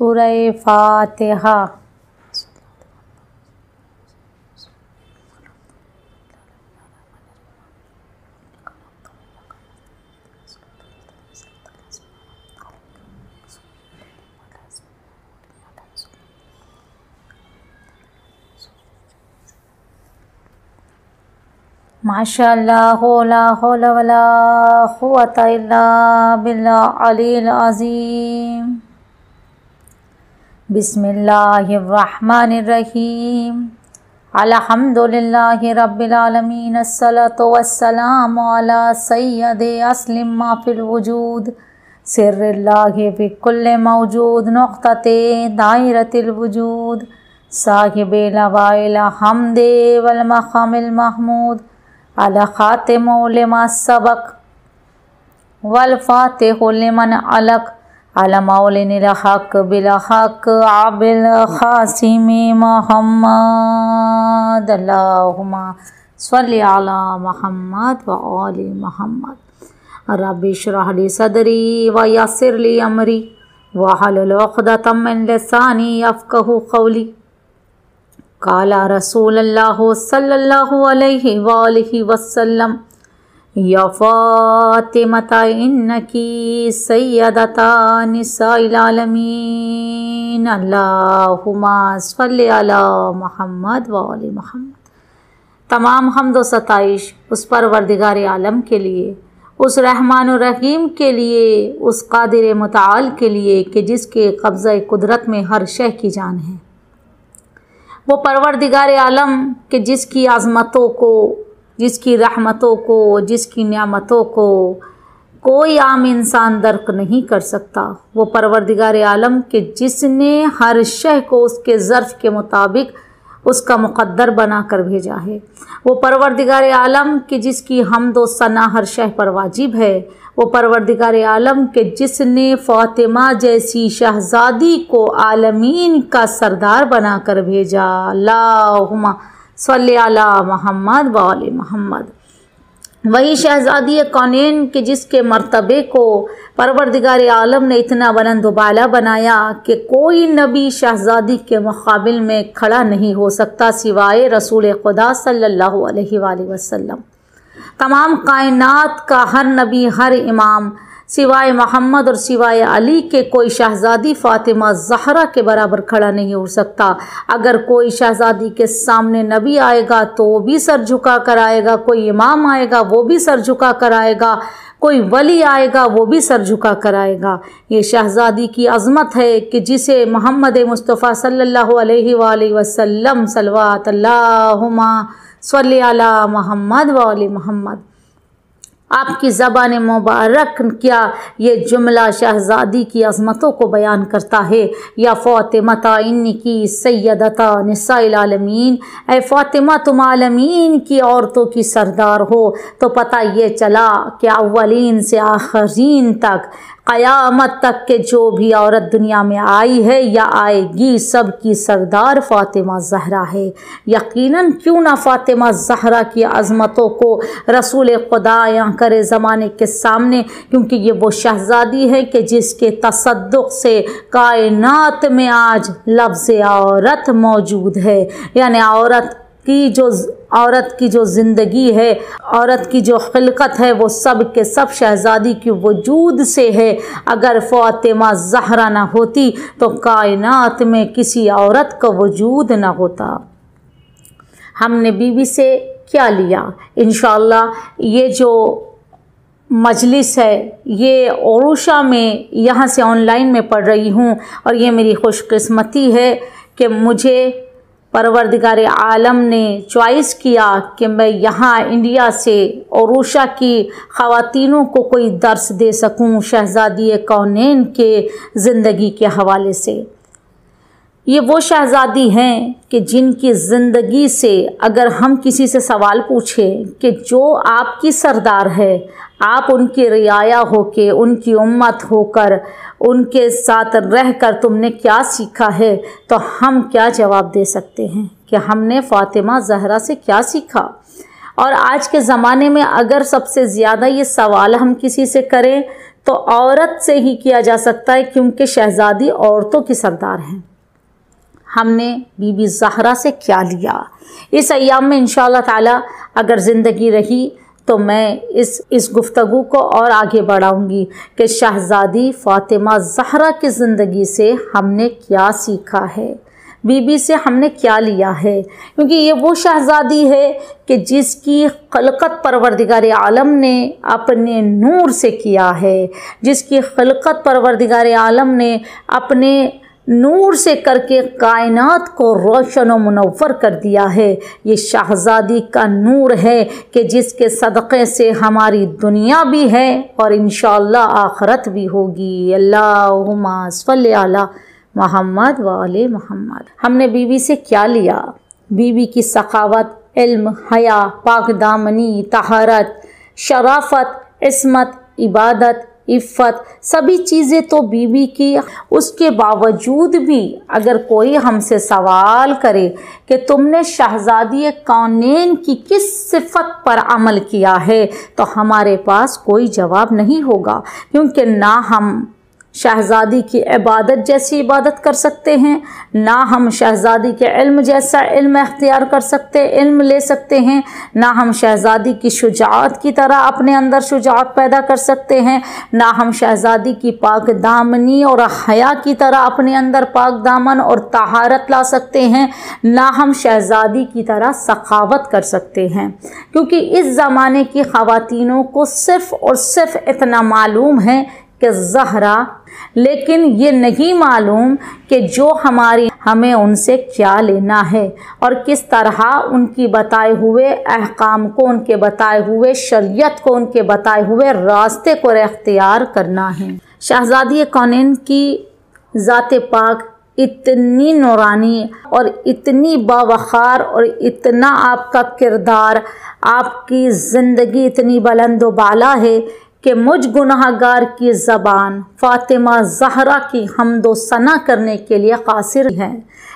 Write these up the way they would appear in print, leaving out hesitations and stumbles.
सूरह फातिहा। माशाअल्लाह ला हौला वला कुव्वता इल्ला बिल्लाह अलील अज़ीम। बिस्मिल्लाहिर्रहमानिर्रहीम। अल्हम्दुलिल्लाहि रब्बिल आलमीन। अस्सलातु वस्सलामु अला सय्यदि अस्लिम मा फिल वजूद सिर्रिल्लाहि फी कुल्लि मौजूद नुक़्तते दायरतिल वजूद साहिबे लवाइल हम्दे वल मक़ामिल महमूद अला ख़ातिमु लिमा सबक़ वल फ़ातिहु लिमन अलक़ अला मौलिनिल हक़ बिल हक़ अबिल क़ासिमि मुहम्मद। अल्लाहुम्मा सल्लि अला मुहम्मद व आलि मुहम्मद। रब्बि इश्रह ली सदरी व यस्सिर ली अमरी वहलुल उक़दतम मिन लिसानी यफ़क़हू क़ौली। काला रसूलुल्लाह सल्लल्लाहु अलैहि वालिहि वसल्लम या फ़ातिमता इन्नकी सय्यदता निसाइल आलमीन। अल्लाहुम्मा सल्लि अला मुहम्मद व आलि मुहम्मद। तमाम हम्द व सताइश उस परवरदिगार आलम के लिए, उस रहमान और रहीम के लिए, उस कादिर मुतआल के लिए कि जिसके कब्ज़ा कुदरत में हर शय की जान है। वो परवरदिगार आलम के जिसकी आज़मतों को, जिसकी रहमतों को, जिसकी नियामतों को कोई आम इंसान दर्क नहीं कर सकता। वो परवरदिगार आलम के जिसने हर शय को उसके ज़र्फ़ के मुताबिक उसका मुक़द्दर बना कर भेजा है। वो परवरदिगार आलम के जिसकी हम्द व सना हर शय पर वाजिब है। वो परवरदिगार आलम के जिसने फ़ातिमा जैसी शहज़ादी को आलमीन का सरदार बना कर भेजा। अल्लाहुम्मा सल्लि अला मुहम्मद व आलि मुहम्मद। वही शहज़ादी कौनैन के जिसके मर्तबे को परवरदिगार आलम ने इतना बुलंद बाला बनाया कि कोई नबी शहज़ादी के मुक़ाबिल में खड़ा नहीं हो सकता सिवाय रसूल खुदा सल्लल्लाहु अलैहि वसल्लम। तमाम कायनात का हर नबी, हर इमाम सिवाय मोहम्मद और सिवाय अली के कोई शहज़ादी फ़ातिमा ज़हरा के बराबर खड़ा नहीं हो सकता। अगर कोई शहज़ादी के सामने नबी आएगा तो वो भी सर झुका कर आएगा, कोई इमाम आएगा वो भी सर झुका कर आएगा, कोई वली आएगा वो भी सर झुका कर आएगा। ये शहज़ादी की अज़मत है कि जिसे मोहम्मद मुस्तफ़ा सल्लल्लाहु अलैहि वसल्लम सल्लवात अल्लाहुम्मा सल्लि अला मुहम्मद व आलि मुहम्मद। आपकी ज़बान मुबारक क्या ये जुमला शहज़ादी की अज़मतों को बयान करता है। या फ़ातिमता इन्नकी सय्यदता निसाइल आलमीन। ऐ फ़ातिमा तुम आलमीन की औरतों की सरदार हो। तो पता ये चला कि अव्वलीन से आखिरीन तक, क़यामत तक के जो भी औरत दुनिया में आई है या आएगी, सब की सरदार फ़ातिमा ज़हरा है। यकीनन क्यों ना फ़ातिमा ज़हरा की अज़मतों को रसूल खुदा यहाँ करे ज़माने के सामने, क्योंकि ये वो शहज़ादी है कि जिसके तसद्दुक़ से कायनात में आज लफ्ज़ औरत मौजूद है। यानी औरत की जो ज़िंदगी है, औरत की जो खिलकत है, वो सब के सब शहज़ादी की वजूद से है। अगर फ़ातिमा ज़हरा ना होती तो कायनात में किसी औरत का वजूद ना होता। हमने बीवी से क्या लिया? इंशाअल्लाह ये जो मजलिस है ये ओरुशा में यहाँ से ऑनलाइन में पढ़ रही हूँ, और ये मेरी खुशकिस्मती है कि मुझे परवरदिगार आलम ने चॉइस किया कि मैं यहाँ इंडिया से ओरुशा की ख़वातीनों को कोई दर्स दे सकूँ शहज़ादी कौनैन के ज़िंदगी के हवाले से। ये वो शहज़ादी हैं कि जिनकी ज़िंदगी से अगर हम किसी से सवाल पूछें कि जो आपकी सरदार है, आप उनकी रियाया होके, उनकी उम्मत होकर, उनके साथ रहकर तुमने क्या सीखा है, तो हम क्या जवाब दे सकते हैं कि हमने फ़ातिमा ज़हरा से क्या सीखा। और आज के ज़माने में अगर सबसे ज़्यादा ये सवाल हम किसी से करें तो औरत से ही किया जा सकता है, क्योंकि शहज़ादी औरतों की सरदार हैं। हमने बीबी ज़हरा से क्या लिया। इस अय्याम में इंशाअल्लाह ताला अगर ज़िंदगी रही तो मैं इस गुफ्तगू को और आगे बढ़ाऊंगी कि शहज़ादी फ़ातिमा ज़हरा की ज़िंदगी से हमने क्या सीखा है, बीबी से हमने क्या लिया है। क्योंकि ये वो शहज़ादी है कि जिसकी खलकत परवरदिगार आलम ने अपने नूर से किया है, जिसकी खलकत परवरदिगार आलम ने अपने नूर से करके कायनात को रोशन व मुनव्वर कर दिया है। ये शहज़ादी का नूर है कि जिसके सदक़े से हमारी दुनिया भी है और इंशाअल्लाह आखिरत भी होगी। अल्लाहुम्मा सल्ली अला मोहम्मद व आले मोहम्मद। हमने बीवी से क्या लिया। बीवी की सखावत, इल्म, हया, पाक दामनी, तहारत, शराफत, इस्मत, इबादत, इफ़्फ़त, सभी चीज़ें तो बीवी की। उसके बावजूद भी अगर कोई हमसे सवाल करे कि तुमने शहज़ादी कौनैन की किस सिफ़त पर अमल किया है, तो हमारे पास कोई जवाब नहीं होगा। क्योंकि ना हम शहज़ादी की इबादत जैसी इबादत कर सकते हैं, ना हम शहज़ादी के इल्म जैसा इल्म अख्तियार कर सकते, इल्म ले सकते हैं, ना हम शहज़ादी की शुजाअत की तरह अपने अंदर शुजाअत पैदा कर सकते हैं, ना हम शहज़ादी की पाक दामनी और हया की तरह अपने अंदर पाक दामन और तहारत ला सकते हैं, ना हम शहज़ादी की तरह सखावत कर सकते हैं। क्योंकि इस ज़माने की ख़वातीनों को सिर्फ़ और सिर्फ इतना मालूम है कि ज़हरा, लेकिन ये नहीं मालूम कि जो हमें उनसे क्या लेना है और किस तरह उनकी बताए हुए अहकाम को, उनके बताए हुए शरीयत को, उनके बताए हुए रास्ते को इख्तियार करना है। शहज़ादी कौनैन की ज़ात पाक इतनी नूरानी और इतनी बावखार और इतना आपका किरदार, आपकी ज़िंदगी इतनी बुलंद व बाला है कि मुझ गुनाहगार की ज़बान फ़ातिमा ज़हरा की हम्दो सना करने के लिए कासिर है।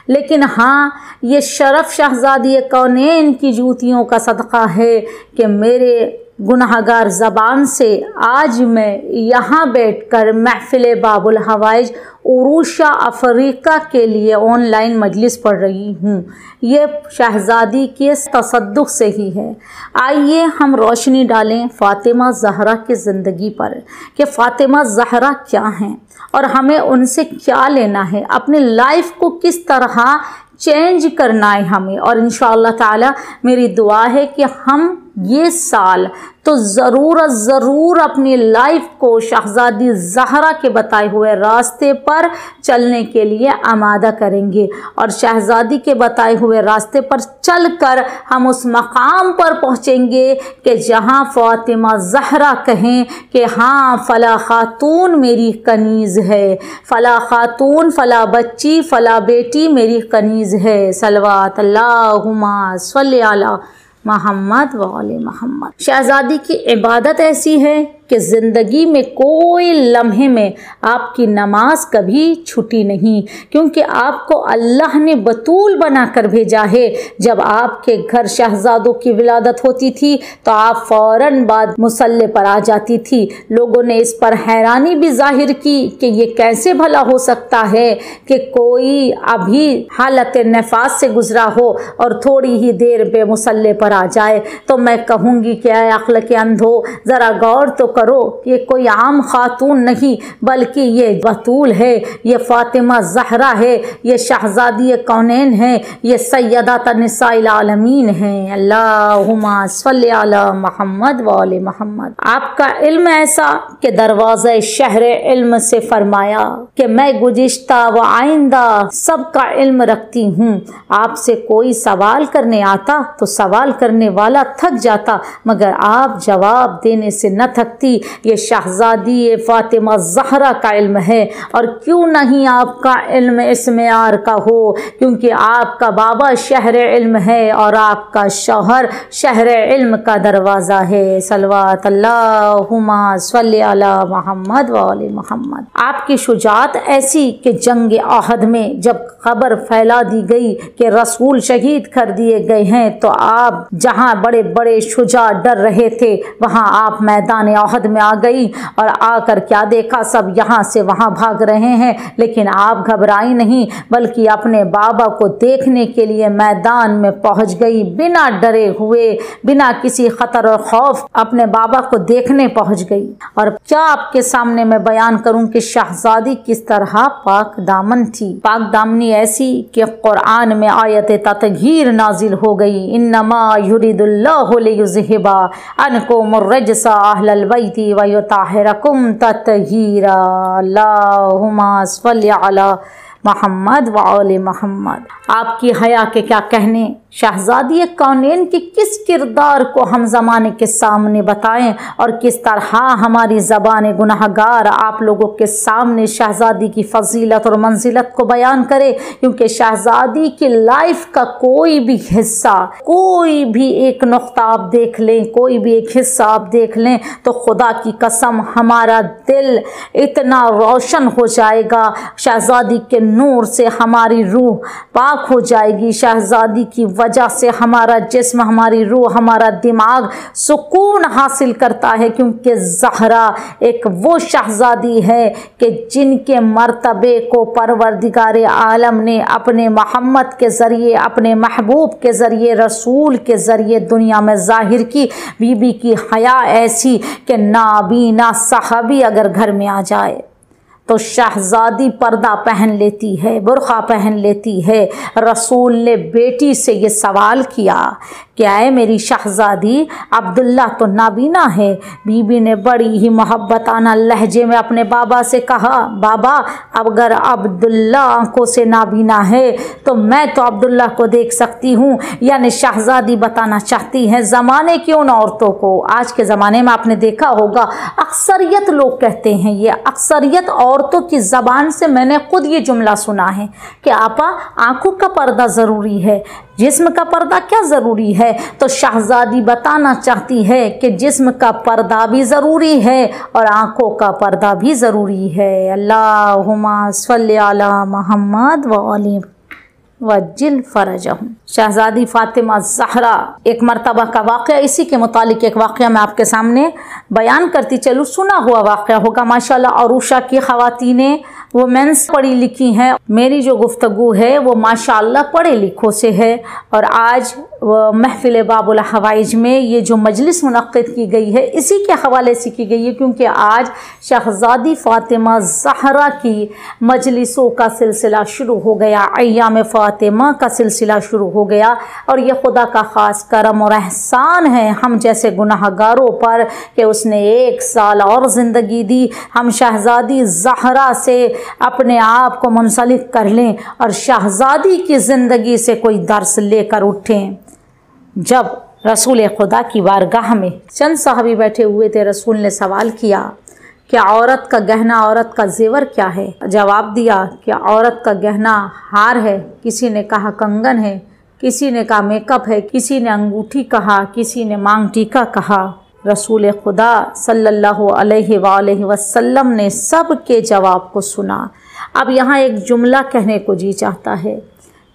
लेकिन हाँ, ये शरफ़ शहज़ादी कौनैन की जूतियों का सदक़ा है कि मेरे गुनाहगार ज़बान से आज मैं यहाँ बैठकर महफ़िल बाबुल हवाइज उरूशा अफ्रीका के लिए ऑनलाइन मजलिस पढ़ रही हूँ। ये शहज़ादी के तसद्दुक़ से ही है। आइए हम रोशनी डालें फ़ातिमा ज़हरा की ज़िंदगी पर कि फ़ातिमा ज़हरा क्या हैं और हमें उनसे क्या लेना है, अपनी लाइफ को किस तरह चेंज करना है हमें। और इंशाअल्लाह ताला मेरी दुआ है कि हम ये साल तो ज़रूर अपनी लाइफ को शहज़ादी ज़हरा के बताए हुए रास्ते पर चलने के लिए आमादा करेंगे और शहज़ादी के बताए हुए रास्ते पर चलकर हम उस मकाम पर पहुँचेंगे कि जहाँ फ़ातिमा ज़हरा कहें कि हाँ, फ़ला खातून मेरी कनीज़ है, फ़ला खातून, फ़ला बच्ची, फ़ला बेटी मेरी कनीज़ है। सलवात अल्लाहुम्मा सल्ली अला मोहम्मद व आले मोहम्मद। शहज़ादी की इबादत ऐसी है कि ज़िंदगी में कोई लम्हे में आपकी नमाज कभी छूटी नहीं, क्योंकि आपको अल्लाह ने बतूल बनाकर भेजा है। जब आपके घर शहज़ादों की विलादत होती थी तो आप फ़ौरन बाद मुसल्ले पर आ जाती थी। लोगों ने इस पर हैरानी भी जाहिर की कि ये कैसे भला हो सकता है कि कोई अभी हालत नफास से गुजरा हो और थोड़ी ही देर पे मुसल्ले पर आ जाए। तो मैं कहूँगी कि ऐ अक्ल के अंधो, ज़रा गौर तो करो, ये कोई आम खातून नहीं बल्कि ये बतूल है, ये फ़ातिमा ज़हरा है, ये शहज़ादी कौनैन है, ये सैयदात निसाइल आलमीन है। अल्लाहुम्मा सल्ली अला मोहम्मद व आले मोहम्मद। आपका इल्म ऐसा कि दरवाज़े शहर इल्म से फरमाया कि मैं गुज़िश्ता व आइंदा सबका इल्म रखती हूँ। आपसे कोई सवाल करने आता तो सवाल करने वाला थक जाता, मगर आप जवाब देने से न थकती। ये शहज़ादी फ़ातिमा ज़हरा का इल्म है। और क्यों नहीं आपका इल्म इस मेयार का हो, क्योंकि आपका बाबा शहर इल्म है और आपका शौहर शहर इल्म का दरवाज़ा है। सलवात अल्लाहुम्मा सल्ली अला मोहम्मद व आले मोहम्मद। आपकी शुजाअत ऐसी कि जंग अहद में जब खबर फैला दी गई कि रसूल शहीद कर दिए गए हैं, तो आप जहां बड़े बड़े शुजा डर रहे थे, वहां आप मैदान अहद अहद में आ गई और आकर क्या देखा, सब यहाँ से वहाँ भाग रहे हैं, लेकिन आप घबराई नहीं बल्कि अपने बाबा को देखने के लिए मैदान में पहुँच गई। बिना डरे हुए, बिना किसी खतर और खौफ अपने बाबा को देखने पहुँच गई। और क्या आपके सामने मैं बयान करूं कि शहजादी किस तरह पाक दामन थी। पाक दामनी ऐसी कि कुरान में आयत ततहीर नाजिल हो गई, इन्नमा युरिदुल्लाहु लियुज़हिबा अन्कुमुर रज्सा अहलल बैति व युताहिरकुम ततहीरा। अल्लाहुम्मा सल्लि अला मोहम्मद व आले मोहम्मद। आपकी हया के क्या कहने, शहजादी कौनेन के किस किरदार को हम ज़माने के सामने बताएं और किस तरह हमारी ज़बान गुनाहगार आप लोगों के सामने शहजादी की फजीलत और मंजिलत को बयान करे। क्योंकि शहजादी की लाइफ का कोई भी हिस्सा, कोई भी एक नुक्ता आप देख लें, कोई भी एक हिस्सा आप देख लें तो खुदा की कसम हमारा दिल इतना रोशन हो जाएगा, शहजादी के नूर से हमारी रूह पाक हो जाएगी, शहजादी की वजह से हमारा जिस्म, हमारी रूह, हमारा दिमाग सुकून हासिल करता है। क्योंकि ज़हरा एक वो शहजादी है कि जिनके मर्तबे को परवरदिगार आलम ने अपने मोहम्मद के ज़रिए, अपने महबूब के ज़रिए, रसूल के ज़रिए दुनिया में ज़ाहिर की। बीबी की हया ऐसी कि नाबीना सहाबी अगर घर में आ जाए तो शहजादी पर्दा पहन लेती है, बुर्खा पहन लेती है। रसूल ने बेटी से ये सवाल किया, क्या है मेरी शहजादी, अब्दुल्ला तो नाबीना है। बीबी ने बड़ी ही मोहब्बताना लहजे में अपने बाबा से कहा, बाबा अगर अब्दुल्ला आंखों से नाबीना है तो मैं तो अब्दुल्ला को देख सकती हूँ। यानी शहजादी बताना चाहती है ज़माने की उन औरतों को, आज के ज़माने में आपने देखा होगा अक्सरियत लोग कहते हैं, ये अक्सरियत औरतों की ज़बान से मैंने खुद ये जुमला सुना है कि आपा आंखों का पर्दा ज़रूरी है, जिस्म का पर्दा क्या ज़रूरी है। तो शहजादी बताना चाहती है कि जिस्म का पर्दा भी ज़रूरी है और आंखों का पर्दा भी ज़रूरी है। अल्लाहुम्मा सल्लि अला मोहम्मद व आले वज्जिल फरजहुम। शहजादी फ़ातिमा ज़हरा एक मरतबा का वाक़या, इसी के मुतालिक एक वाक़या मैं आपके सामने बयान करती चलूँ। सुना हुआ वाक़या होगा माशाल्लाह। अरूशा की ख़वातीनें वुमेन्स पढ़ी लिखी हैं। मेरी जो गुफ्तगू है वो माशाल्लाह पढ़े लिखों से है। और आज महफिल बाबुल हवाइज में ये जो मजलिस मुनक़्क़िद की गई है इसी के हवाले से की गई है, क्योंकि आज शहजादी फ़ातिमा ज़हरा की मजलिसों का सिलसिला शुरू हो गया, अय्याम फ़ातिमा का सिलसिला शुरू हो गया। और ये खुदा का ख़ास करम और एहसान है हम जैसे गुनाहगारों पर कि उसने 1 साल और ज़िंदगी दी। हम शहजादी ज़हरा से अपने आप को मुंसलिक कर लें और शहजादी की ज़िंदगी से कोई दर्स लेकर उठें। जब रसूल खुदा की बारगाह में चंद साहबी बैठे हुए थे, रसूल ने सवाल किया कि औरत का गहना, औरत का जेवर क्या है। जवाब दिया कि औरत का गहना हार है, किसी ने कहा कंगन है, किसी ने कहा मेकअप है, किसी ने अंगूठी कहा, किसी ने मांग टीका कहा। रसूल खुदा सल्लल्लाहु अलैहि वसल्लम ने सब के जवाब को सुना। अब यहाँ एक जुमला कहने को जी चाहता है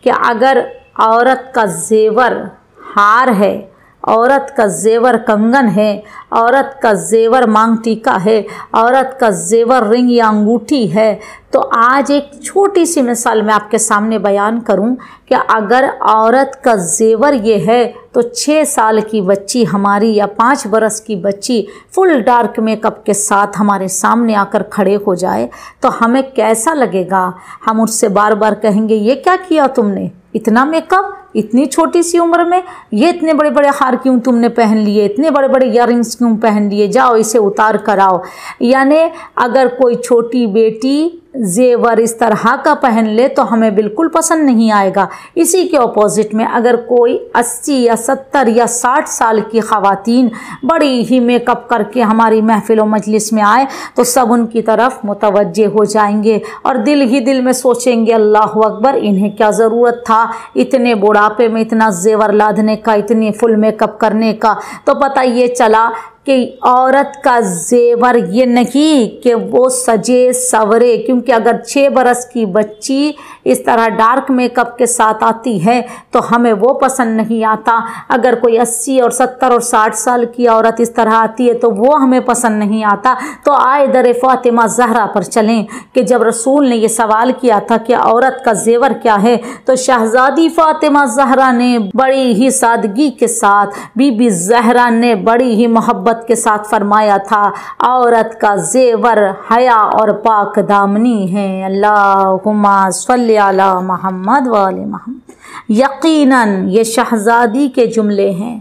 कि अगर औरत का जेवर हार है, औरत का जेवर कंगन है, औरत का जेवर मांग टीका है, औरत का जेवर रिंग या अंगूठी है, तो आज एक छोटी सी मिसाल मैं आपके सामने बयान करूं कि अगर औरत का जेवर ये है तो 6 साल की बच्ची हमारी या 5 बरस की बच्ची फुल डार्क मेकअप के साथ हमारे सामने आकर खड़े हो जाए तो हमें कैसा लगेगा। हम उससे बार बार कहेंगे ये क्या किया तुमने, इतना मेकअप इतनी छोटी सी उम्र में, ये इतने बड़े बड़े हार क्यों तुमने पहन लिए, इतने बड़े बड़े इयररिंग्स क्यों पहन लिए, जाओ इसे उतार कर आओ। यानी अगर कोई छोटी बेटी जेवर इस तरह का पहन ले तो हमें बिल्कुल पसंद नहीं आएगा। इसी के ऑपोजिट में अगर कोई 80 या 70 या 60 साल की ख़वातीन बड़ी ही मेकअप करके हमारी महफिल व मजलिस में आए तो सब उनकी तरफ मुतवज्जे हो जाएंगे और दिल ही दिल में सोचेंगे अल्लाह अकबर, इन्हें क्या ज़रूरत था इतने बुढ़ापे में इतना जेवर लादने का, इतनी फुल मेकअप करने का। तो पता ये चला कि औरत का जेवर ये नहीं कि वो सजे सवरे, क्योंकि अगर 6 बरस की बच्ची इस तरह डार्क मेकअप के साथ आती है तो हमें वो पसंद नहीं आता। अगर कोई 80 और 70 और 60 साल की औरत इस तरह आती है तो वो हमें पसंद नहीं आता। तो आए दर फातिमा ज़हरा पर चलें कि जब रसूल ने ये सवाल किया था कि औरत का जेवर क्या है, तो शहजादी फातिमा ज़हरा ने बड़ी ही सादगी के साथ, बीबी ज़हरा ने बड़ी ही मोहब्बत के साथ फरमाया था, औरत का जेवर हया और पाक दामनी है। अल्लाहुम्मा सल्ली अला मुहम्मद व आले मुहम्मद। यकीनन ये शहजादी के जुमले हैं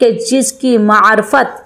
कि जिसकी मार्फत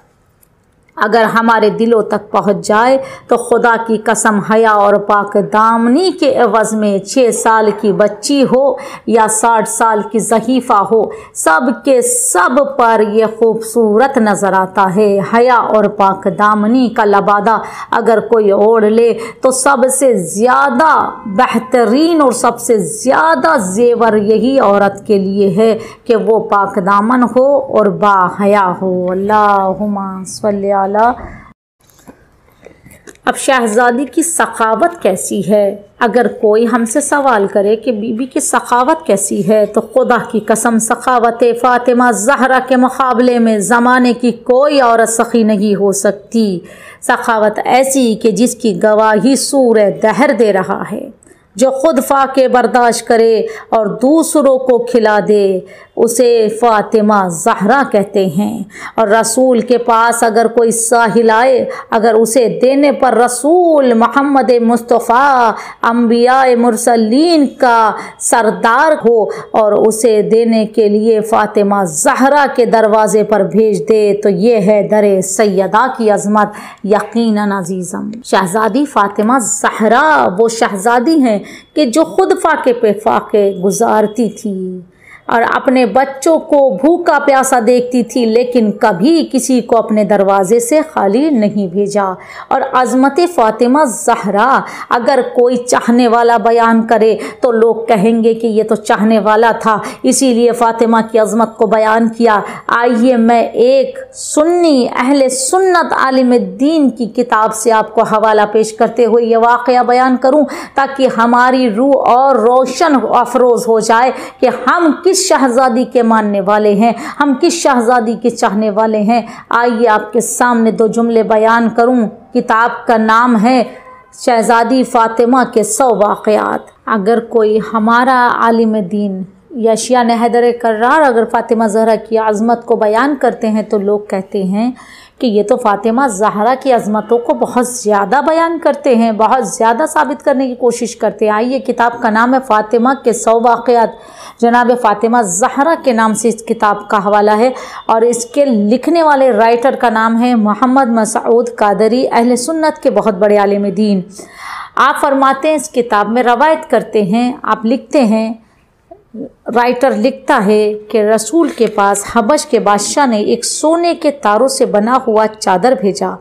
अगर हमारे दिलों तक पहुंच जाए तो खुदा की कसम हया और पाक दामनी के एवज़ में 6 साल की बच्ची हो या 60 साल की ज़हीफ़ा हो, सब के सब पर यह खूबसूरत नज़र आता है। हया और पाक दामनी का लबादा अगर कोई ओढ़ ले तो सबसे ज़्यादा बेहतरीन और सबसे ज़्यादा जेवर यही औरत के लिए है कि वो पाक दामन हो और बाहया हो। अल्लाहुम्मा सल्ली अला। अब शहजादी की सखावत कैसी है? अगर कोई हमसे सवाल करे कि बीबी की सखावत कैसी है, तो खुदा की कसम सखावत फ़ातिमा ज़हरा के मुकाबले में ज़माने की कोई औरत सखी नहीं हो सकती। सखावत ऐसी कि जिसकी गवाही सूरह दहर दे रहा है, जो खुद फाके बर्दाश्त करे और दूसरों को खिला दे, उसे फ़ातिमा ज़हरा कहते हैं। और रसूल के पास अगर कोई साहिल आए, अगर उसे देने पर रसूल मोहम्मद मुस्तफ़ा अम्बिया मुरसलीन का सरदार हो और उसे देने के लिए फ़ातिमा ज़हरा के दरवाज़े पर भेज दे, तो ये है दरे सैयदा की अज़मत। यकीनन अज़ीज़म शहज़ादी फ़ातिमा ज़हरा वो शहज़ादी हैं कि जो खुद फाके पे फाके गुजारती थी और अपने बच्चों को भूखा प्यासा देखती थी, लेकिन कभी किसी को अपने दरवाजे से खाली नहीं भेजा। और अज़मत फ़ातिमा ज़हरा अगर कोई चाहने वाला बयान करे तो लोग कहेंगे कि ये तो चाहने वाला था, इसीलिए फ़ातिमा की अज़मत को बयान किया। आइए मैं एक सुन्नी अहले सुन्नत आलिम दीन की किताब से आपको हवाला पेश करते हुए ये वाक़या बयान करूं, ताकि हमारी रूह और रोशन अफरोज़ हो जाए कि हम किस शहजादी के मानने वाले हैं, हम किस शहजादी के चाहने वाले हैं। आइए आपके सामने 2 जुमले बयान करूं। किताब का नाम है शहजादी फ़ातिमा के 100 वाक़यात। अगर कोई हमारा आलिम दीन या शिया हैदर कर्रार अगर फ़ातिमा ज़हरा की अज़मत को बयान करते हैं तो लोग कहते हैं कि ये तो फ़ातिमा ज़हरा की अज़मतों को बहुत ज़्यादा बयान करते हैं, बहुत ज़्यादा साबित करने की कोशिश करते हैं। आइए, किताब का नाम है फ़ातिमा के 100 वाक़यात। जनाब फ़ातिमा ज़हरा के नाम से इस किताब का हवाला है और इसके लिखने वाले राइटर का नाम है मोहम्मद मसऊद कादरी, अहले सुन्नत के बहुत बड़े आलिम दीन। आप फरमाते हैं, इस किताब में रवायत करते हैं, आप लिखते हैं, राइटर लिखता है कि रसूल के पास हबश के बादशाह ने एक सोने के तारों से बना हुआ चादर भेजा।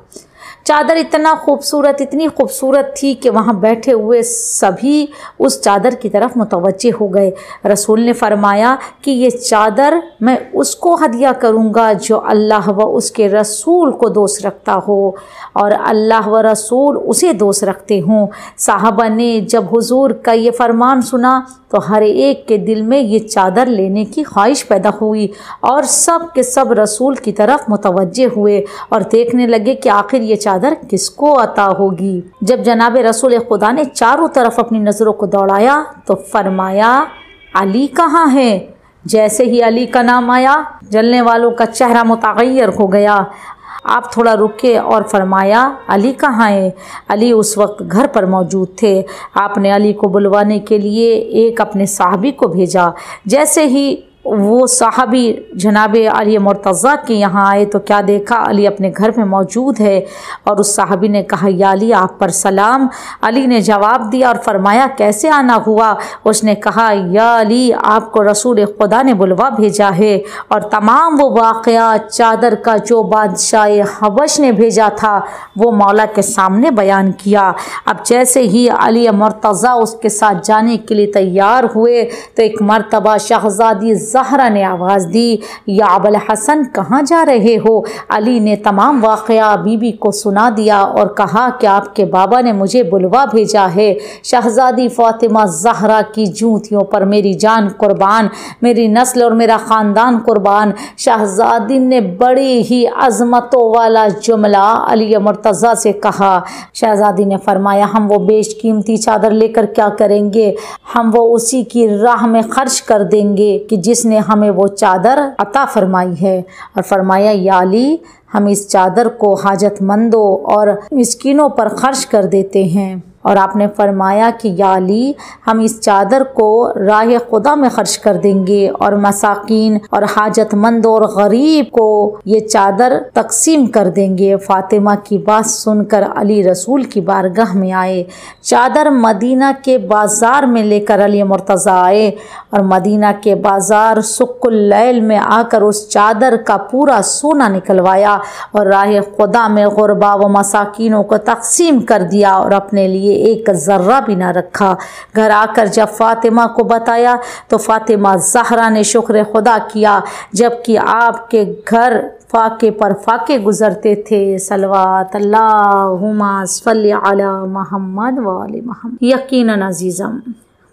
चादर इतना खूबसूरत, इतनी खूबसूरत थी कि वहाँ बैठे हुए सभी उस चादर की तरफ मुतवज्जे हो गए। रसूल ने फरमाया कि ये चादर मैं उसको हदिया करूँगा जो अल्लाह व उसके रसूल को दोस्त रखता हो और अल्लाह व रसूल उसे दोस्त रखते हों। साहबा ने जब हुजूर का ये फरमान सुना तो हर एक के दिल में ये चादर लेने की ख्वाहिश पैदा हुई और सब के सब रसूल की तरफ मुतवज्जे हुए और देखने लगे कि आखिर ये चादर किसको अता होगी। जब जनाब रसूल खुदा ने चारों तरफ अपनी नज़रों को दौड़ाया तो फरमाया, अली कहाँ है? जैसे ही अली का नाम आया, जलने वालों का चेहरा मुतगय्यर हो गया। आप थोड़ा रुके और फरमाया, अली कहाँ है? अली उस वक्त घर पर मौजूद थे। आपने अली को बुलवाने के लिए एक अपने साहबी को भेजा। जैसे ही वो साहबी जनाब अली मुर्तज़ा के यहाँ आए तो क्या देखा, अली अपने घर में मौजूद है और उस साहबी ने कहा, या अली आप पर सलाम। अली ने जवाब दिया और फरमाया, कैसे आना हुआ? उसने कहा, या अली आपको रसूल खुदा ने बुलवा भेजा है और तमाम वो वाक़या चादर का जो बादशाह हबश ने भेजा था वो मौला के सामने बयान किया। अब जैसे ही अली मुर्तज़ा उसके साथ जाने के लिए तैयार हुए तो एक मरतबा शहज़ादी ज़हरा ने आवाज़ दी, या अबुल हसन कहाँ जा रहे हो? अली ने तमाम वाक़या बीबी को सुना दिया और कहा कि आपके बाबा ने मुझे बुलवा भेजा है। शहज़ादी फ़ातिमा ज़हरा की जूतियों पर मेरी जान कुर्बान, मेरी नस्ल और मेरा ख़ानदान कुर्बान। शहज़ादी ने बड़ी ही अज़मतों वाला जुमला अली मुर्तज़ा से कहा। शहज़ादी ने फरमाया, हम वो बेशकीमती चादर लेकर क्या करेंगे? हम वो उसी की राह में खर्च कर देंगे कि जिसने हमें वो चादर अता फरमाई है। और फरमाया, या अली, हम इस चादर को हाजतमंदों और मिस्कीनों पर खर्च कर देते हैं। और आपने फरमाया कि या अली, हम इस चादर को राह खुदा में खर्च कर देंगे और मसाकीन और हाजतमंद और गरीब को ये चादर तकसीम कर देंगे। फातिमा की बात सुनकर अली रसूल की बारगाह में आए। चादर मदीना के बाज़ार में लेकर अली मुर्तज़ा आए और मदीना के बाज़ार सुक्कुल लैल में आकर उस चादर का पूरा सोना निकलवाया और राह खुदा में गुरबा व मसाकीनों को तकसीम कर दिया और अपने लिए एक ज़र्रा भी ना रखा। घर आकर जब फातिमा को बताया तो फातिमा ज़हरा ने शुक्र खुदा किया, जबकि आपके घर फाके पर फाके गुजरते थे। सलवात अल्लाहुम्मा सल्ली अला मुहम्मद व आले मुहम्मद। यकीनन अज़ीज़म,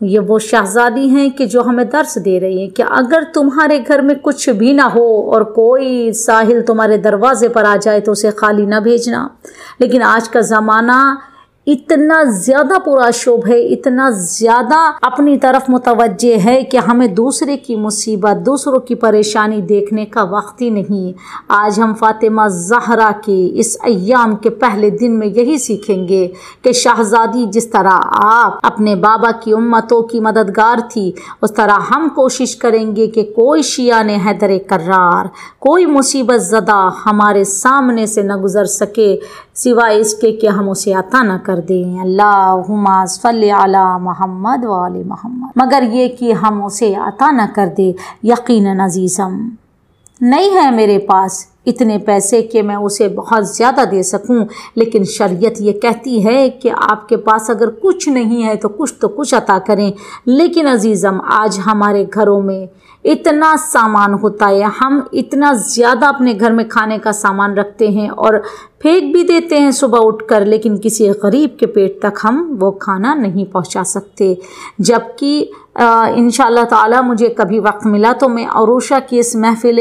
ये वो शहज़ादी हैं कि जो हमें दर्स दे रही हैं कि अगर तुम्हारे घर में कुछ भी ना हो और कोई साहिल तुम्हारे दरवाजे पर आ जाए तो उसे खाली ना भेजना। लेकिन आज का ज़माना इतना ज़्यादा पुरशोभ है, इतना ज़्यादा अपनी तरफ मुतवज्जे है कि हमें दूसरे की मुसीबत, दूसरों की परेशानी देखने का वक्त ही नहीं। आज हम फातिमा ज़हरा के इस अय्याम के पहले दिन में यही सीखेंगे कि शहज़ादी जिस तरह आप अपने बाबा की उम्मतों की मददगार थी, उस तरह हम कोशिश करेंगे कि कोई शिया ने हैदर कर्रार, कोई मुसीबत ज़दा हमारे सामने से न गुज़र सके सिवाय इसके कि हम उसे अता न कर दें। अल्लाहुम्मा सल्ली अला मुहम्मद व आले मुहम्मद। मगर ये कि हम उसे अता न कर दे। यकीनन अज़ीज़म, नहीं है मेरे पास इतने पैसे कि मैं उसे बहुत ज़्यादा दे सकूं, लेकिन शरीयत ये कहती है कि आपके पास अगर कुछ नहीं है तो कुछ अता करें। लेकिन अज़ीज़म, आज हमारे घरों में इतना सामान होता है, हम इतना ज़्यादा अपने घर में खाने का सामान रखते हैं और फेंक भी देते हैं सुबह उठकर, लेकिन किसी गरीब के पेट तक हम वो खाना नहीं पहुंचा सकते। जबकि इंशाअल्लाह ताला मुझे कभी वक्त मिला तो मैं अरूशा की इस महफिल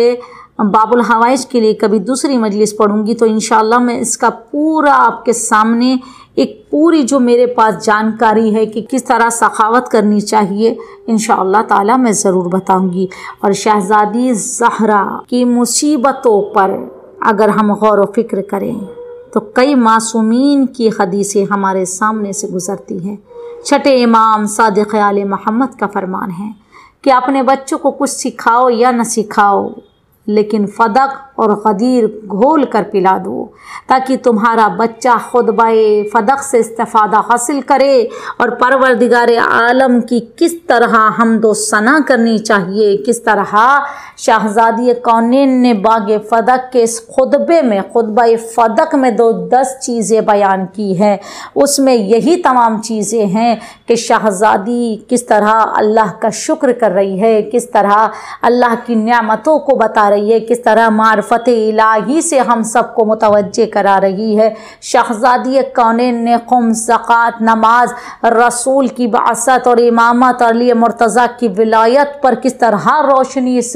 बाबुल हवाइज के लिए कभी दूसरी मजलिस पढ़ूंगी, तो इंशाअल्लाह मैं इसका पूरा आपके सामने एक पूरी जो मेरे पास जानकारी है कि किस तरह सखावत करनी चाहिए, इंशाअल्लाह ताला मैं ज़रूर बताऊंगी। और शहज़ादी ज़हरा की मुसीबतों पर अगर हम गौर व फिक्र करें तो कई मासूमीन की हदीसें हमारे सामने से गुज़रती हैं। छठे इमाम सादिक़ आले मोहम्मद का फरमान है कि अपने बच्चों को कुछ सिखाओ या न सिखाओ, लेकिन फ़दक और गदीर घोल कर पिला दो, ताकि तुम्हारा बच्चा खुद बाए फ़दक से इस्तिफ़ादा हासिल करे और परवरदिगार आलम की किस तरह हमदो सना करनी चाहिए, किस तरह शहज़ादी कौनैन ने बागे फ़दक के इस खुतबे में, खुतबा फ़दक में 10 चीज़ें बयान की हैं। उसमें यही तमाम चीज़ें हैं कि शहज़ादी किस तरह अल्लाह का शुक्र कर रही है, किस तरह अल्लाह की नेमतों को बता रही है, किस तरह मार्फत इलाही से हम सबको मुतवज्जे करा रही है। शहज़ादी कौनैन ने क़ुम, ज़कात, नमाज, रसूल की बासत और इमामत, अली मुर्तज़ा की विलायत पर किस तरह रोशनी इस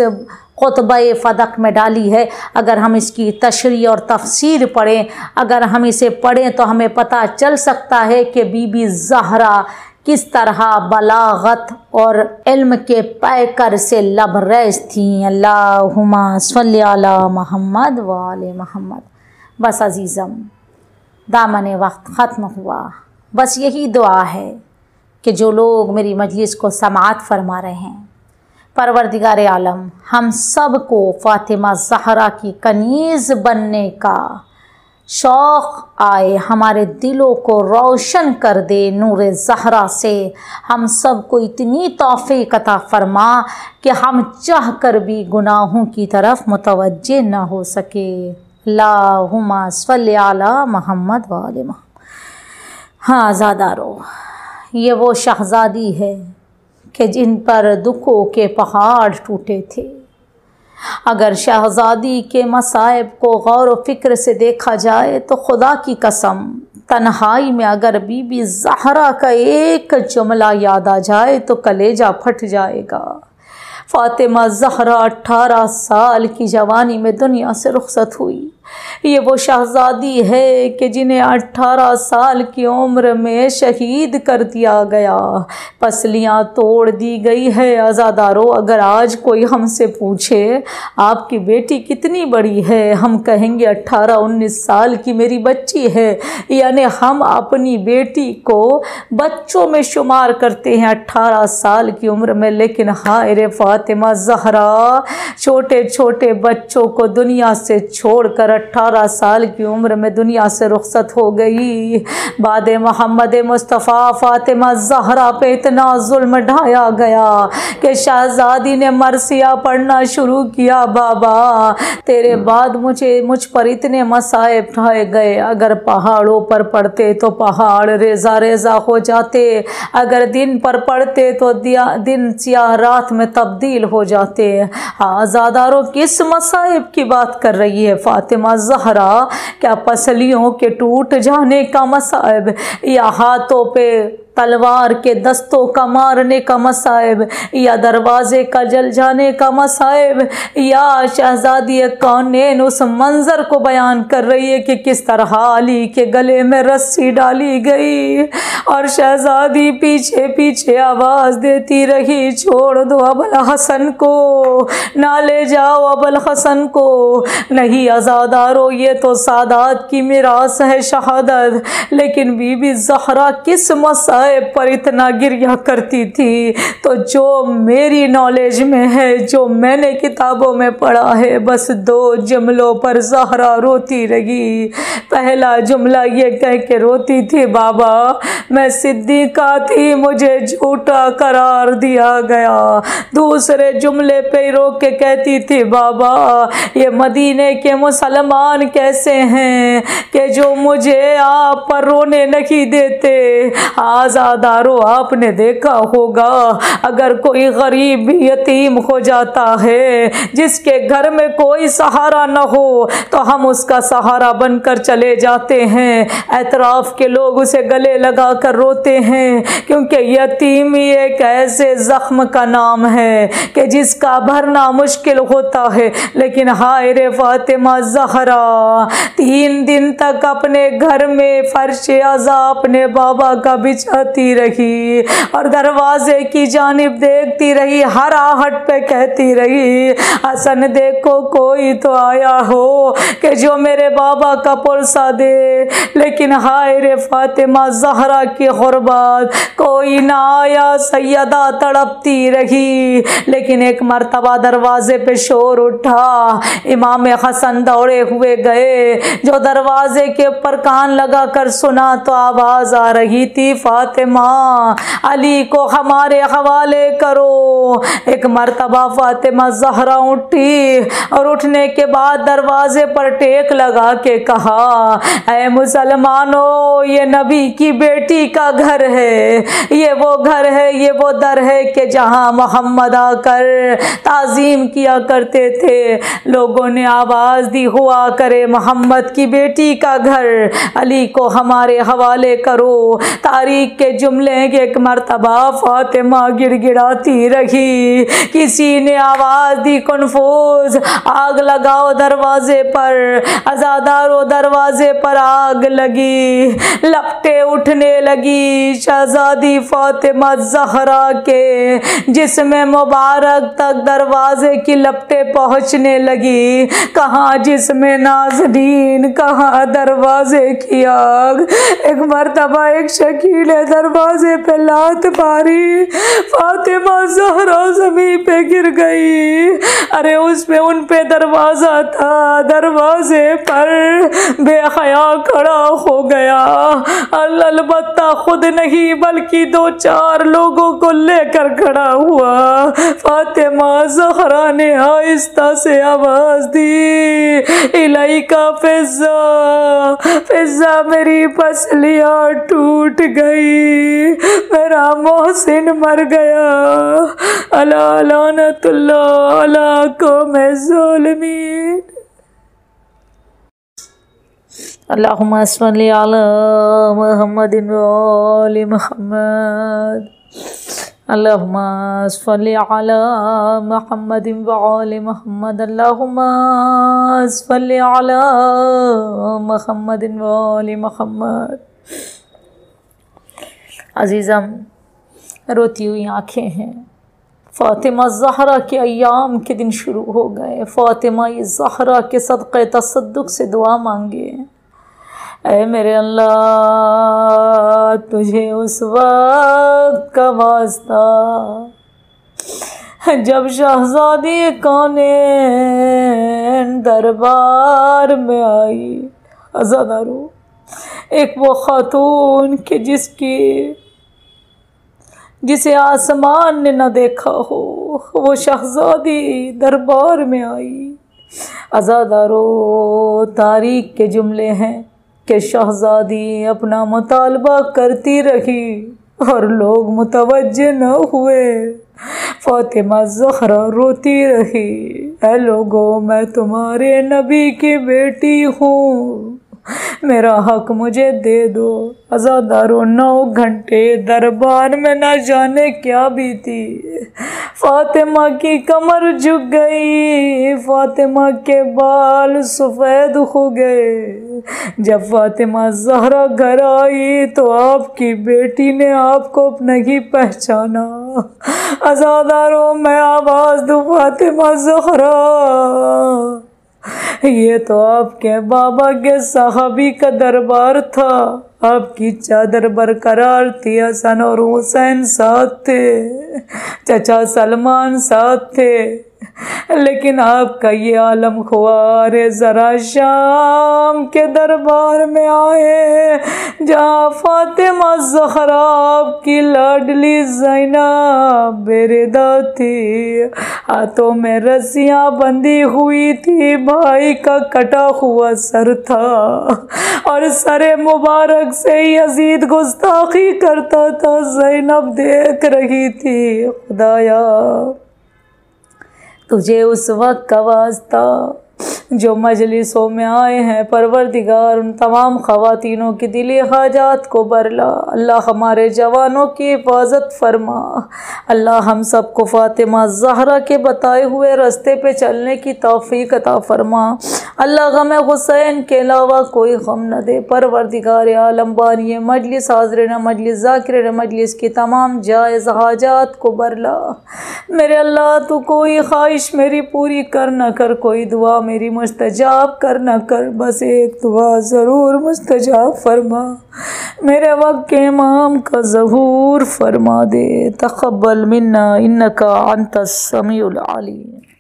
खुतबा फ़दक में डाली है। अगर हम इसकी तशरीह और तफसीर पढ़ें, अगर हम इसे पढ़ें तो हमें पता चल सकता है कि बीबी ज़हरा किस तरह बलागत और इल्म के पैकर से लबरेज थी। अल्लाहुम्मा सल्ली अला मुहम्मद व आले मुहम्मद। बस अज़ीज़म, दामन वक्त ख़त्म हुआ। बस यही दुआ है कि जो लोग मेरी मजलिस को समाअत फरमा रहे हैं, परवरदिगार आलम हम सब को फ़ातिमा ज़हरा की कनीज़ बनने का शौक़ आए, हमारे दिलों को रोशन कर दे नूर ज़हरा से। हम सब को इतनी तौफ़ीक़ अता फ़रमा कि हम चाह कर भी गुनाहों की तरफ मुतवज्जे न हो सके। अल्लाहुम्मा सल्ली अला मुहम्मद व आले मुहम्मद। हाँ ज़ादारो, ये वो शहज़ादी है कि जिन पर दुखों के पहाड़ टूटे थे। अगर शहज़ादी के मसाइब को गौर व फिक्र से देखा जाए तो खुदा की कसम, तन्हाई में अगर बीबी ज़हरा का एक जुमला याद आ जाए तो कलेजा फट जाएगा। फ़ातिमा ज़हरा 18 साल की जवानी में दुनिया से रुखसत हुई। ये वो शहज़ादी है कि जिन्हें 18 साल की उम्र में शहीद कर दिया गया, पसलियाँ तोड़ दी गई है। अज़ादारों, अगर आज कोई हमसे पूछे आपकी बेटी कितनी बड़ी है, हम कहेंगे 18-19 साल की मेरी बच्ची है। यानी हम अपनी बेटी को बच्चों में शुमार करते हैं 18 साल की उम्र में। लेकिन हाय रे फ़ातिमा ज़हरा छोटे छोटे बच्चों को दुनिया से छोड़कर 18 साल की उम्र में दुनिया से रुखसत हो गई। बाद मोहम्मद मुस्तफ़ा फ़ातिमा ज़हरा पे इतना जुल्म ढाया गया कि शहज़ादी ने मरसिया पढ़ना शुरू किया। बाबा तेरे बाद मुझ पर इतने मसाइब ढाए गए, अगर पहाड़ों पर पढ़ते तो पहाड़ रेजा रेजा हो जाते, अगर दिन पर पढ़ते तो दिन सियाह रात में तब्दील हो जाते। आज़ादारों, किस मसाइब की बात कर रही है फ़ातिमा ज़हरा? क्या पसलियों के टूट जाने का मसाइब, या हाथों पे तलवार के दस्तों का मारने का मसाइब, या दरवाजे का जल जाने का मसाइब, या शहज़ादी कौनैन उस मंज़र को बयान कर रही है कि किस तरह अली के गले में रस्सी डाली गई और शहज़ादी पीछे पीछे आवाज़ देती रही, छोड़ दो अबुल हसन को, ना ले जाओ अबुल हसन को। नहीं अज़ादारों, ये तो सादात की मिरास है शहादत। लेकिन बीबी ज़हरा किस मसाइब पर इतना गिरिया करती थी? तो जो मेरी नॉलेज में है, जो मैंने किताबों में पढ़ा है, बस 2 जुमलों पर ज़हरा रोती रही। पहला जुमला ये कह के रोती थी, बाबा मैं सिद्दीक़ा थी, मुझे झूठा करार दिया गया। दूसरे जुमले पे रो के कहती थी, बाबा ये मदीने के मुसलमान कैसे हैं कि जो मुझे आप पर रोने नहीं देते। आज़ादारों, आपने देखा होगा अगर कोई गरीब यतीम हो जाता है, जिसके घर में कोई सहारा न हो, तो हम उसका सहारा बनकर चले जाते हैं। एतराफ़ के लोग उसे गले लगा कर रोते हैं, क्योंकि यतीमी एक ऐसे ज़ख्म का नाम है कि जिसका भरना मुश्किल होता है। लेकिन हाय रे फ़ातिमा ज़हरा 3 दिन तक अपने घर में फर्श अज़ा अपने बाबा का बिछाती रही और दरवाजे की जानिब देखती रही, हर आहट पे कहती रही, हसन देखो कोई तो आया हो कि जो मेरे बाबा का पुरसा दे। लेकिन हाय रे फ़ातिमा ज़हरा की गुर्बत, कोई ना आया। सैयदा तड़पती रही। लेकिन एक मर्तबा दरवाजे पे शोर उठा, इमाम हसन दौड़े हुए गए। जो दरवाजे के ऊपर कान लगा कर सुना तो आवाज़ आ रही थी, फ़ातिमा अली को हमारे हवाले करो। एक मर्तबा फ़ातिमा ज़हरा उठी और उठने के बाद दरवाजे पर टेक लगा के कहा, ऐ मुसलमानों, ये नबी की बेटी का घर है, ये वो घर है, ये वो दर है कि जहाँ मोहम्मद आकर ताज़ीम किया करते थे। लोगों ने आवाज़ दी, हुआ करे मोहम्मद की बेटी का घर, अली को हमारे हवाले करो। तारीख के जुमले एक मर्तबा फ़ातिमा गिड़गिड़ाती रही। किसी ने आवाज़ दी, कन्फूज आग लगाओ दरवाजे पर। अज़ादारों, दरवाजे पर आग लगी, लपटें उठने लगी। शहज़ादी फ़ातिमा ज़हरा के जिस्म मुबारक तक दरवाजे की लपटें पहुँचने लगी। कहाँ जिस्म नाज़रीन, कहाँ दरवाजे की आग। एक मर्तबा एक शकील दरवाजे पे लात मारी, फ़ातिमा ज़हरा ज़मीन ज़मीन पे गिर गई। अरे उस पे उन पे दरवाज़ा था, दरवाजे पर बेहया खड़ा हो गया। अलबत्ता खुद नहीं बल्कि 2-4 लोगों को लेकर खड़ा हुआ। फातिमा ज़हरा ने आहिस्ता से आवाज़ दी, इलाइका फिज़्ज़ा, फिज़्ज़ा मेरी पसलियाँ टूट गई, मेरा मोहसिन मर गया। अला लानतुल्लाह अला कौमे ज़ालिमीन। अल्लाहुम्मा सल्लि अला मुहम्मदिन व आलि मुहम्मद। अल्लाहुम्मा सल्लि अला मुहम्मदिन व आलि मुहम्मद। अल्लाहुम्मा सल्लि अला मुहम्मदिन व आलि मुहम्मद। अज़ीज़म, रोती हुई आँखें हैं। फ़ातिमा ज़हरा के अय्याम के दिन शुरू हो गए। फ़ातिमा ज़हरा के सदक़े तसद्दुक़ से दुआ मांगे, ऐ मेरे अल्लाह, तुझे उस वक्त का वास्ता जब शहज़ादी कौनेन दरबार में आई। अज़ादारो, एक वो खातून के जिसे आसमान ने न देखा हो, वो शहज़ादी दरबार में आई। अज़ादारो, तारीख के जुमले हैं कि शहज़ादी अपना मुतालबा करती रही और लोग मुतवज्जे न हुए। फ़ातिमा ज़हरा रोती रही, ऐ लोगों, मैं तुम्हारे नबी की बेटी हूँ, मेरा हक मुझे दे दो। अज़ादारो, 9 घंटे दरबार में न जाने क्या बीती। फ़ातिमा की कमर झुक गई, फ़ातिमा के बाल सफ़ेद हो गए। जब फ़ातिमा ज़हरा घर आई तो आपकी बेटी ने आपको नहीं पहचाना। अज़ादारो, मैं आवाज़ दूँ, फ़ातिमा ज़हरा, ये तो आपके बाबा के सहाबी का दरबार था, आपकी चादर बरकरार थी, हसन और हुसैन साथ थे, चचा सलमान साथ थे, लेकिन आपका ये आलम हुआ। अरे ज़रा शाम के दरबार में आए, जहाँ फ़ातिमा ज़हरा आपकी लाडली ज़ैनब बेरिदा थी, हाथों में रस्सियाँ बंधी हुई थी, भाई का कटा हुआ सर था और सरे मुबारक से यजीद गुस्ताखी करता था। ज़ैनब देख रही थी। खुदाया, तुझे उस वक्त का वास्ता जो मजलिसों में आए हैं, परवरदिगार उन तमाम ख़वातीनों की दिली हाजात को बरला। अल्लाह हमारे जवानों की हिफाजत फरमा। अल्लाह हम सबको फ़ातिमा ज़हरा के बताए हुए रास्ते पे चलने की तौफ़ीक अता फरमा। अल्लाह गम हुसैन के अलावा कोई गम न दे। परवरदिगार आलम, बानी मजलिस, हाज़िरीन मजलिस, ज़ाकिरीन मजलिस की तमाम जायज़ हाजात को बरला। मेरे अल्लाह, तू कोई ख्वाहिश मेरी पूरी कर न कर, कोई दुआ मेरी मुस्तजाब कर न कर, बस एक दुआ ज़रूर मुस्तजाब फरमा, मेरे वक्त के इमाम का ज़हूर फरमा दे। तक़ब्बल मिन्ना इन्नका अंतस समीउल अलीम।